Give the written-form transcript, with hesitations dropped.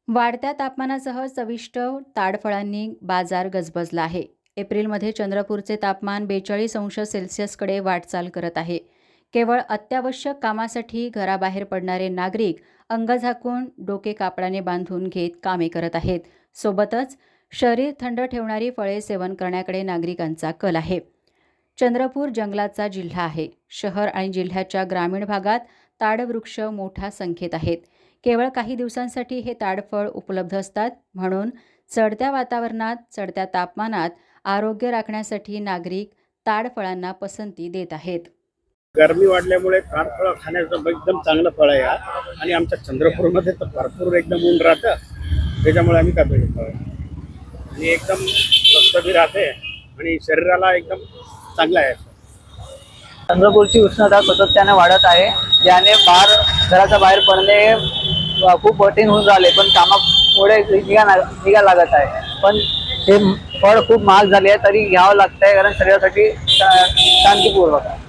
वाढत्या तापमानासह चविष्ट ताडफळांनी बाजार गजबजला आहे. एप्रिलमध्ये चंद्रपूरचे तापमान 42°C वाटचाल करत आहे. केवळ अत्यावश्यक कामासाठी घराबाहेर पडणारे नागरिक अंग झाकून डोके कापडाने बांधून घेत कामे करत आहेत. सोबतच शरीर थंड ठेवणारी फळे सेवन करण्याकडे नागरिकांचा कल आहे. चंद्रपूर जंगलाचा जिल्हा आहे. शहर आणि जिल्ह्याच्या ग्रामीण भागात ताडवृक्ष मोठ्या संख्येत आहेत. केवळ काही दिवसांसाठी हे ताडफळ उपलब्ध असतात. म्हणून चढत्या वातावरणात, चढत्या तापमानात आरोग्य राखण्यासाठी नागरिक ताडफळांना पसंती देत आहेत. गरमी वाढल्यामुळे ताडफळ खाण्याचं एकदम चांगलं फळ आहे आणि आमच्या चंद्रपूरमध्ये तर भरपूर एकदम ऊन राहतं, त्याच्यामुळे आम्ही खातो हे फळ आणि एकदम स्वस्त बी राहते आणि शरीराला एकदम चांगलं आहे. चंद्रपूरची उष्णता सातत्याने वाढत आहे, ज्याने घराच्या बाहेर पडणे खूप कठीण होऊन राहिले, पण कामामुळे निघा लागत आहे. पण हे फळ खूप महाग झाले आहे, तरी घ्यावं लागत आहे कारण शरीरासाठी शांतीपूर्वक आहे.